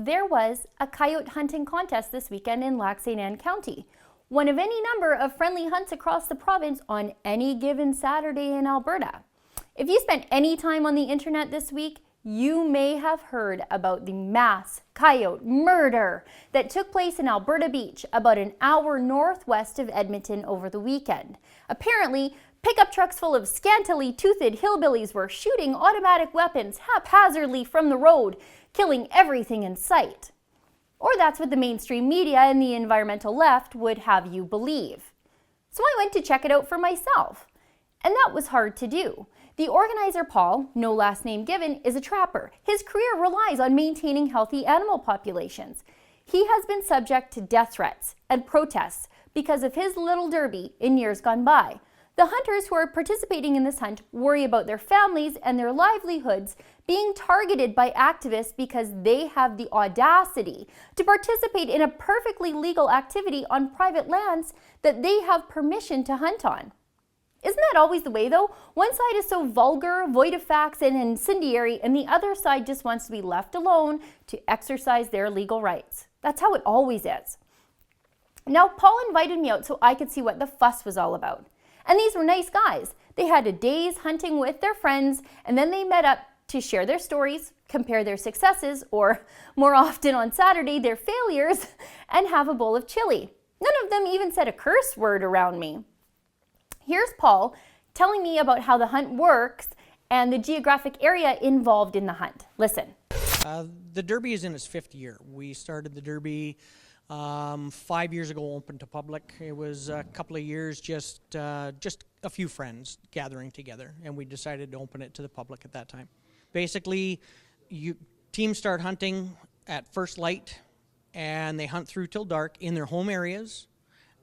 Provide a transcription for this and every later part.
there was a coyote hunting contest this weekend in Lac St County, one of any number of friendly hunts across the province on any given Saturday in Alberta. If you spent any time on the internet this week, you may have heard about the mass coyote murder that took place in Alberta Beach, about an hour northwest of Edmonton over the weekend. Apparently, pickup trucks full of scantily toothed hillbillies were shooting automatic weapons haphazardly from the road, killing everything in sight. Or that's what the mainstream media and the environmental left would have you believe. So I went to check it out for myself. And that was hard to do. The organizer, Paul, no last name given, is a trapper. His career relies on maintaining healthy animal populations. He has been subject to death threats and protests because of his little derby in years gone by. The hunters who are participating in this hunt worry about their families and their livelihoods being targeted by activists because they have the audacity to participate in a perfectly legal activity on private lands that they have permission to hunt on. Isn't that always the way, though? One side is so vulgar, void of facts, and incendiary, and the other side just wants to be left alone to exercise their legal rights. That's how it always is. Now, Paul invited me out so I could see what the fuss was all about. And these were nice guys. They had a day's hunting with their friends, and then they met up to share their stories, compare their successes, or more often on Saturday, their failures, and have a bowl of chili. None of them even said a curse word around me. Here's Paul telling me about how the hunt works and the geographic area involved in the hunt. Listen. The Derby is in its 5th year. We started the Derby 5 years ago, open to public. It was a couple of years, just a few friends gathering together, and we decided to open it to the public at that time. Basically, teams start hunting at first light, and they hunt through till dark in their home areas.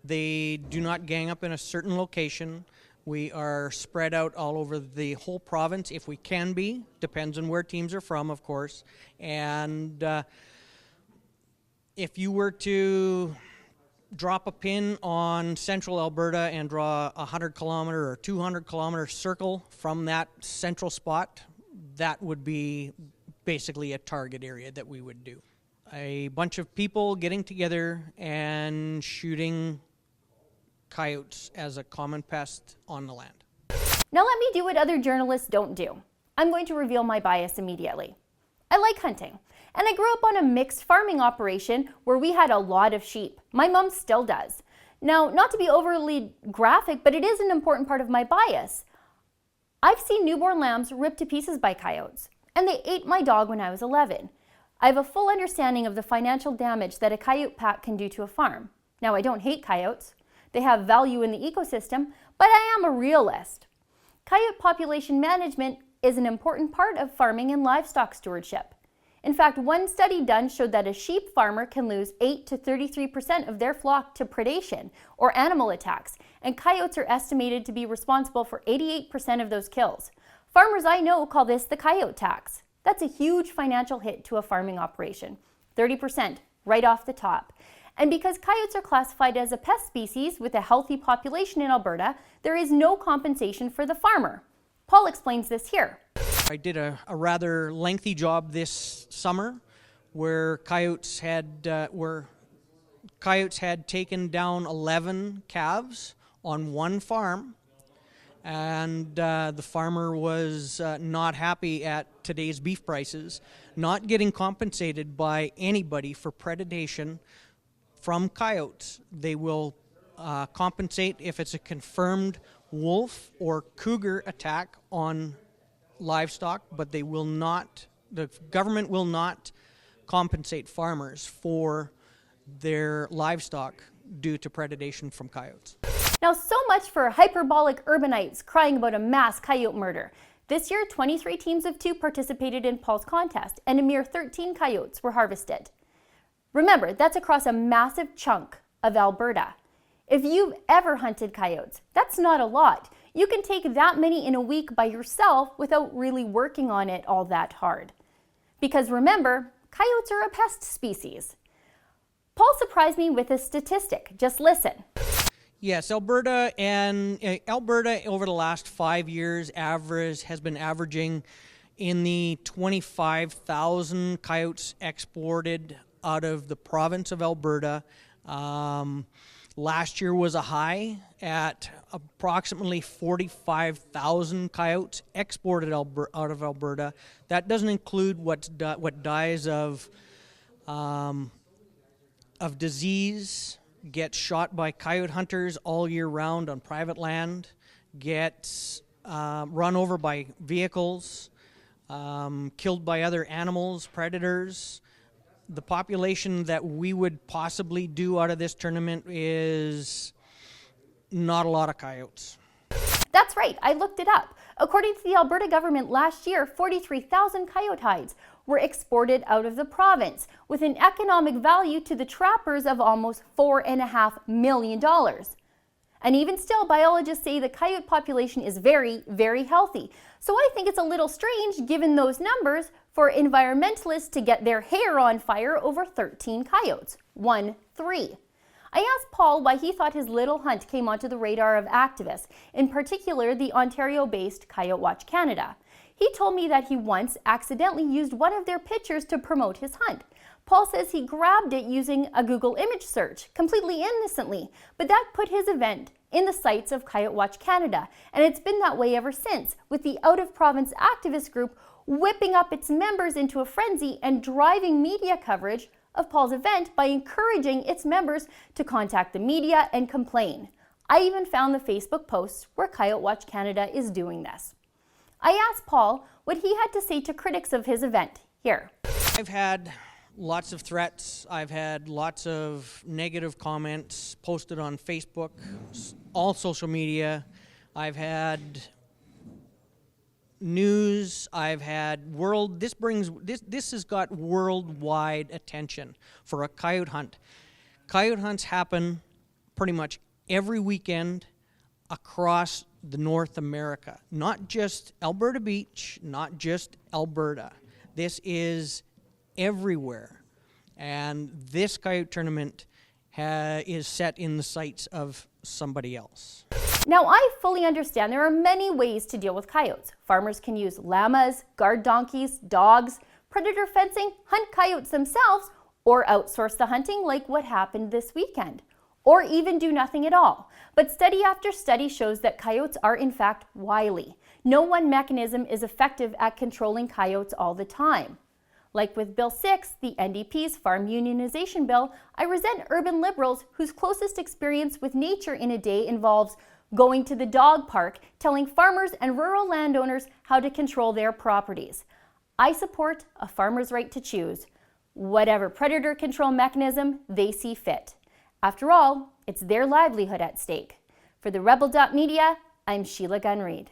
They do not gang up in a certain location. We are spread out all over the whole province, if we can be. Depends on where teams are from, of course. And if you were to drop a pin on central Alberta and draw a 100-kilometer or 200-kilometer circle from that central spot, that would be basically a target area that we would do. A bunch of people getting together and shooting coyotes as a common pest on the land. Now let me do what other journalists don't do. I'm going to reveal my bias immediately. I like hunting, and I grew up on a mixed farming operation where we had a lot of sheep. My mom still does. Now, not to be overly graphic, but it is an important part of my bias. I've seen newborn lambs ripped to pieces by coyotes, and they ate my dog when I was 11. I have a full understanding of the financial damage that a coyote pack can do to a farm. Now, I don't hate coyotes. They have value in the ecosystem, but I am a realist. Coyote population management is an important part of farming and livestock stewardship. In fact, one study done showed that a sheep farmer can lose 8 to 33% of their flock to predation or animal attacks, and coyotes are estimated to be responsible for 88% of those kills. Farmers I know call this the coyote tax. That's a huge financial hit to a farming operation, 30% right off the top. And because coyotes are classified as a pest species with a healthy population in Alberta, there is no compensation for the farmer. Paul explains this here. I did a rather lengthy job this summer where coyotes had taken down 11 calves on one farm, and the farmer was not happy at today's beef prices, not getting compensated by anybody for predation from coyotes. They will compensate if it's a confirmed wolf or cougar attack on livestock, but they will not, the government will not compensate farmers for their livestock due to predation from coyotes. Now, so much for hyperbolic urbanites crying about a mass coyote murder. This year, 23 teams of 2 participated in Paul's contest, and a mere 13 coyotes were harvested. Remember, that's across a massive chunk of Alberta. If you've ever hunted coyotes, that's not a lot. You can take that many in a week by yourself without really working on it all that hard. Because remember, coyotes are a pest species. Paul surprised me with a statistic. Just listen. Yes, Alberta over the last 5 years has been averaging In the 25,000 coyotes exported out of the province of Alberta, last year was a high at approximately 45,000 coyotes exported out of Alberta. That doesn't include what dies of disease, gets shot by coyote hunters all year round on private land, gets run over by vehicles, killed by other animals, predators. The population that we would possibly do out of this tournament is not a lot of coyotes. That's right, I looked it up. According to the Alberta government last year, 43,000 coyote hides were exported out of the province, with an economic value to the trappers of almost $4.5 million. And even still, biologists say the coyote population is very, very healthy. So I think it's a little strange, given those numbers, for environmentalists to get their hair on fire over 13 coyotes. 1-3. I asked Paul why he thought his little hunt came onto the radar of activists, in particular the Ontario-based Coyote Watch Canada. He told me that he once accidentally used one of their pictures to promote his hunt. Paul says he grabbed it using a Google image search, completely innocently, but that put his event in the sights of Coyote Watch Canada, and it's been that way ever since, with the out-of-province activist group whipping up its members into a frenzy and driving media coverage of Paul's event by encouraging its members to contact the media and complain. I even found the Facebook posts where Coyote Watch Canada is doing this. I asked Paul what he had to say to critics of his event. Here. I've had lots of threats. I've had lots of negative comments posted on Facebook, all social media. I've had news. I've had this has got worldwide attention for a coyote hunt. Coyote hunts happen pretty much every weekend across the North America, not just Alberta Beach, not just Alberta. This is everywhere, and this coyote tournament is set in the sights of somebody else. Now, I fully understand there are many ways to deal with coyotes. Farmers can use llamas, guard donkeys, dogs, predator fencing, hunt coyotes themselves, or outsource the hunting like what happened this weekend, or even do nothing at all. But study after study shows that coyotes are in fact wily. No one mechanism is effective at controlling coyotes all the time. Like with Bill 6, the NDP's farm unionization bill, I resent urban liberals whose closest experience with nature in a day involves going to the dog park, telling farmers and rural landowners how to control their properties. I support a farmer's right to choose whatever predator control mechanism they see fit. After all, it's their livelihood at stake. For TheRebel.media, I'm Sheila Gunn Reid.